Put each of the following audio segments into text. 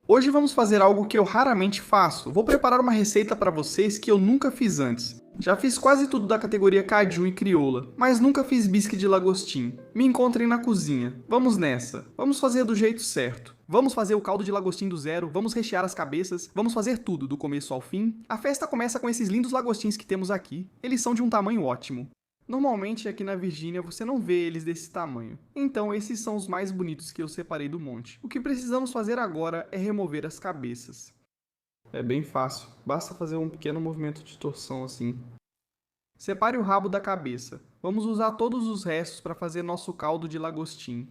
Hoje vamos fazer algo que eu raramente faço. Vou preparar uma receita para vocês que eu nunca fiz antes. Já fiz quase tudo da categoria Cajun e Crioula, mas nunca fiz bisque de lagostim. Me encontrem na cozinha. Vamos nessa. Vamos fazer do jeito certo. Vamos fazer o caldo de lagostim do zero, vamos rechear as cabeças, vamos fazer tudo, do começo ao fim. A festa começa com esses lindos lagostins que temos aqui. Eles são de um tamanho ótimo. Normalmente aqui na Virgínia você não vê eles desse tamanho. Então esses são os mais bonitos que eu separei do monte. O que precisamos fazer agora é remover as cabeças. É bem fácil, basta fazer um pequeno movimento de torção assim. Separe o rabo da cabeça. Vamos usar todos os restos para fazer nosso caldo de lagostim.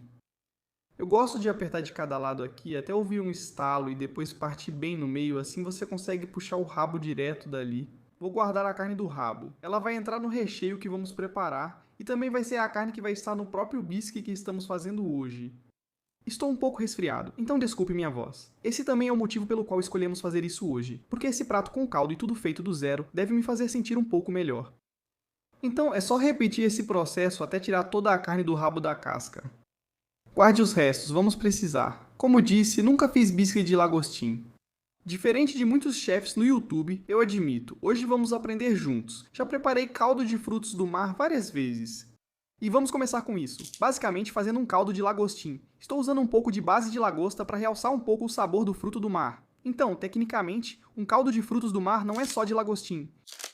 Eu gosto de apertar de cada lado aqui até ouvir um estalo e depois partir bem no meio, assim você consegue puxar o rabo direto dali. Vou guardar a carne do rabo. Ela vai entrar no recheio que vamos preparar e também vai ser a carne que vai estar no próprio bisque que estamos fazendo hoje. Estou um pouco resfriado, então desculpe minha voz. Esse também é o motivo pelo qual escolhemos fazer isso hoje, porque esse prato com caldo e tudo feito do zero deve me fazer sentir um pouco melhor. Então é só repetir esse processo até tirar toda a carne do rabo da casca. Guarde os restos, vamos precisar. Como disse, nunca fiz bisque de lagostim. Diferente de muitos chefs no YouTube, eu admito, hoje vamos aprender juntos. Já preparei caldo de frutos do mar várias vezes. E vamos começar com isso, basicamente fazendo um caldo de lagostim. Estou usando um pouco de base de lagosta para realçar um pouco o sabor do fruto do mar. Então, tecnicamente, um caldo de frutos do mar não é só de lagostim.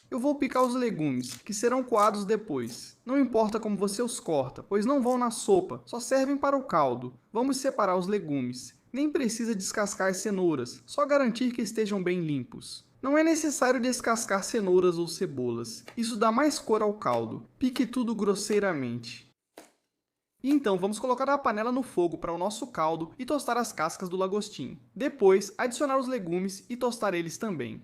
Eu vou picar os legumes, que serão coados depois. Não importa como você os corta, pois não vão na sopa, só servem para o caldo. Vamos separar os legumes. Nem precisa descascar cenouras, só garantir que estejam bem limpos. Não é necessário descascar cenouras ou cebolas, isso dá mais cor ao caldo. Pique tudo grosseiramente. E então vamos colocar a panela no fogo para o nosso caldo e tostar as cascas do lagostim. Depois, adicionar os legumes e tostar eles também.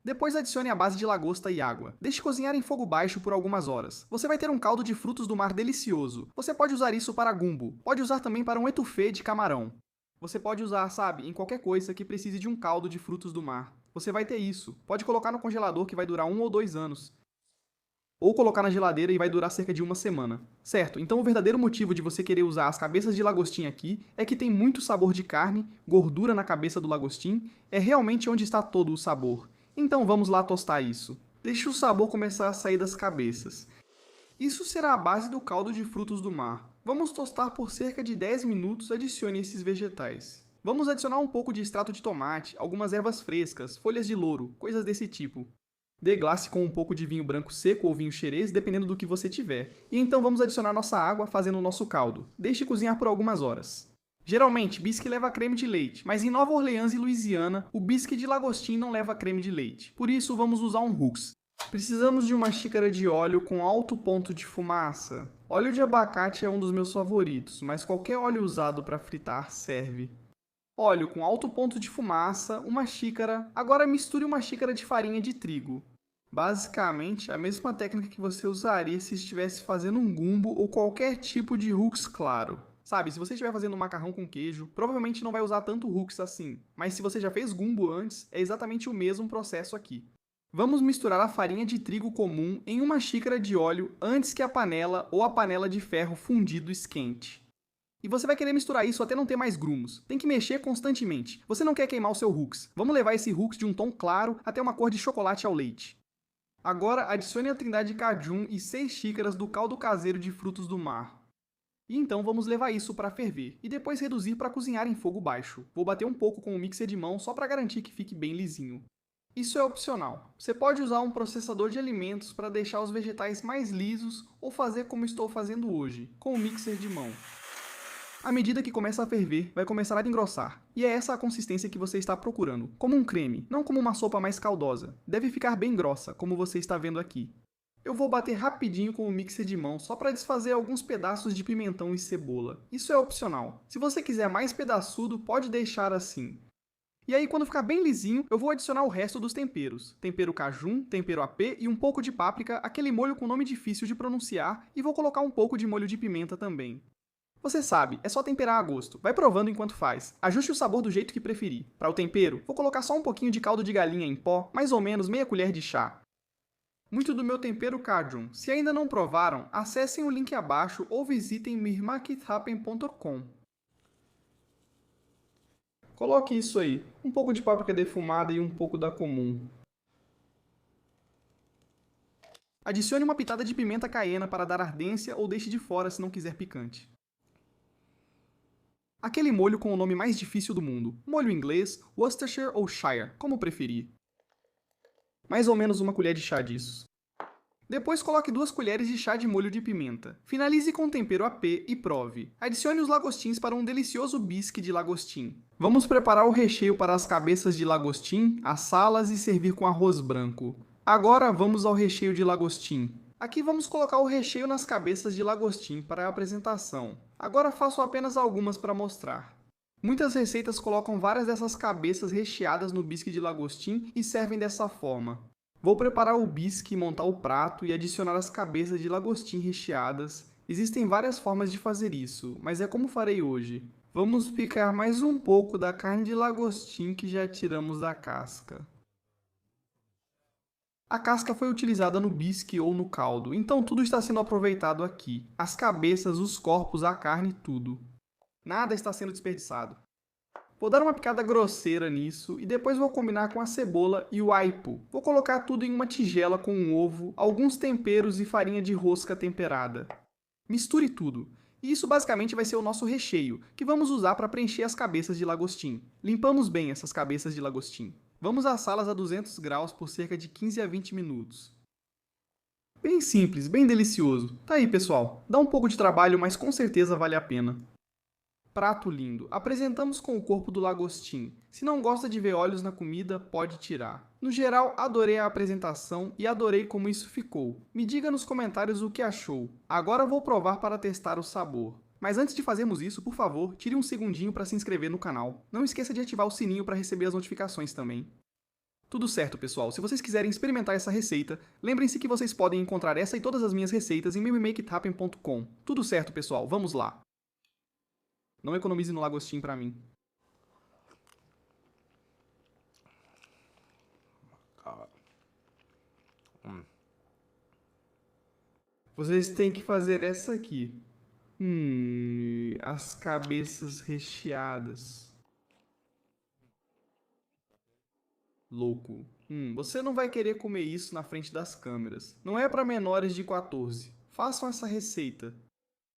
Depois adicione a base de lagosta e água. Deixe cozinhar em fogo baixo por algumas horas. Você vai ter um caldo de frutos do mar delicioso. Você pode usar isso para gumbo. Pode usar também para um etouffee de camarão. Você pode usar, sabe, em qualquer coisa que precise de um caldo de frutos do mar. Você vai ter isso. Pode colocar no congelador que vai durar 1 ou 2 anos. Ou colocar na geladeira e vai durar cerca de 1 semana. Certo, então o verdadeiro motivo de você querer usar as cabeças de lagostim aqui é que tem muito sabor de carne, gordura na cabeça do lagostim, é realmente onde está todo o sabor. Então vamos lá tostar isso. Deixe o sabor começar a sair das cabeças. Isso será a base do caldo de frutos do mar. Vamos tostar por cerca de 10 minutos, adicione esses vegetais. Vamos adicionar um pouco de extrato de tomate, algumas ervas frescas, folhas de louro, coisas desse tipo. Deglace com um pouco de vinho branco seco ou vinho xerez, dependendo do que você tiver. E então vamos adicionar nossa água fazendo o nosso caldo. Deixe cozinhar por algumas horas. Geralmente, bisque leva creme de leite, mas em Nova Orleans e Louisiana, o bisque de lagostim não leva creme de leite. Por isso, vamos usar um Hux. Precisamos de uma xícara de óleo com alto ponto de fumaça. Óleo de abacate é um dos meus favoritos, mas qualquer óleo usado para fritar serve. Óleo com alto ponto de fumaça, uma xícara. Agora misture uma xícara de farinha de trigo. Basicamente, a mesma técnica que você usaria se estivesse fazendo um gumbo ou qualquer tipo de Hux claro. Sabe, se você estiver fazendo um macarrão com queijo, provavelmente não vai usar tanto Hux assim. Mas se você já fez gumbo antes, é exatamente o mesmo processo aqui. Vamos misturar a farinha de trigo comum em uma xícara de óleo antes que a panela ou a panela de ferro fundido esquente. E você vai querer misturar isso até não ter mais grumos. Tem que mexer constantemente. Você não quer queimar o seu Hux. Vamos levar esse Hux de um tom claro até uma cor de chocolate ao leite. Agora adicione a trindade Cajun e 6 xícaras do caldo caseiro de frutos do mar. E então vamos levar isso para ferver, e depois reduzir para cozinhar em fogo baixo. Vou bater um pouco com o mixer de mão só para garantir que fique bem lisinho. Isso é opcional. Você pode usar um processador de alimentos para deixar os vegetais mais lisos ou fazer como estou fazendo hoje, com o mixer de mão. À medida que começa a ferver, vai começar a engrossar. E é essa a consistência que você está procurando, como um creme, não como uma sopa mais caldosa. Deve ficar bem grossa, como você está vendo aqui. Eu vou bater rapidinho com o mixer de mão só para desfazer alguns pedaços de pimentão e cebola. Isso é opcional. Se você quiser mais pedaçudo, pode deixar assim. E aí, quando ficar bem lisinho, eu vou adicionar o resto dos temperos. Tempero cajun, tempero AP e um pouco de páprica, aquele molho com nome difícil de pronunciar, e vou colocar um pouco de molho de pimenta também. Você sabe, é só temperar a gosto. Vai provando enquanto faz. Ajuste o sabor do jeito que preferir. Para o tempero, vou colocar só um pouquinho de caldo de galinha em pó, mais ou menos meia colher de chá. Muito do meu tempero Cajun. Se ainda não provaram, acessem o link abaixo ou visitem mirmakithappen.com. Coloque isso aí, um pouco de páprica defumada e um pouco da comum. Adicione uma pitada de pimenta caiena para dar ardência ou deixe de fora se não quiser picante. Aquele molho com o nome mais difícil do mundo, molho inglês, Worcestershire ou Shire, como preferir. Mais ou menos uma colher de chá disso. Depois coloque 2 colheres de chá de molho de pimenta. Finalize com tempero AP e prove. Adicione os lagostins para um delicioso bisque de lagostim. Vamos preparar o recheio para as cabeças de lagostim, assá-las e servir com arroz branco. Agora vamos ao recheio de lagostim. Aqui vamos colocar o recheio nas cabeças de lagostim para a apresentação. Agora faço apenas algumas para mostrar. Muitas receitas colocam várias dessas cabeças recheadas no bisque de lagostim e servem dessa forma. Vou preparar o bisque, montar o prato e adicionar as cabeças de lagostim recheadas. Existem várias formas de fazer isso, mas é como farei hoje. Vamos picar mais um pouco da carne de lagostim que já tiramos da casca. A casca foi utilizada no bisque ou no caldo, então tudo está sendo aproveitado aqui. As cabeças, os corpos, a carne, tudo. Nada está sendo desperdiçado. Vou dar uma picada grosseira nisso e depois vou combinar com a cebola e o aipo. Vou colocar tudo em uma tigela com um ovo, alguns temperos e farinha de rosca temperada. Misture tudo. E isso basicamente vai ser o nosso recheio, que vamos usar para preencher as cabeças de lagostim. Limpamos bem essas cabeças de lagostim. Vamos assá-las a 200 graus por cerca de 15 a 20 minutos. Bem simples, bem delicioso. Tá aí, pessoal. Dá um pouco de trabalho, mas com certeza vale a pena. Prato lindo. Apresentamos com o corpo do lagostim. Se não gosta de ver olhos na comida, pode tirar. No geral, adorei a apresentação e adorei como isso ficou. Me diga nos comentários o que achou. Agora vou provar para testar o sabor. Mas antes de fazermos isso, por favor, tire um segundinho para se inscrever no canal. Não esqueça de ativar o sininho para receber as notificações também. Tudo certo, pessoal. Se vocês quiserem experimentar essa receita, lembrem-se que vocês podem encontrar essa e todas as minhas receitas em mewemakeithappen.com. Tudo certo, pessoal. Vamos lá. Não economize no lagostim pra mim. Vocês têm que fazer essa aqui. As cabeças recheadas. Louco. Você não vai querer comer isso na frente das câmeras. Não é para menores de 14. Façam essa receita.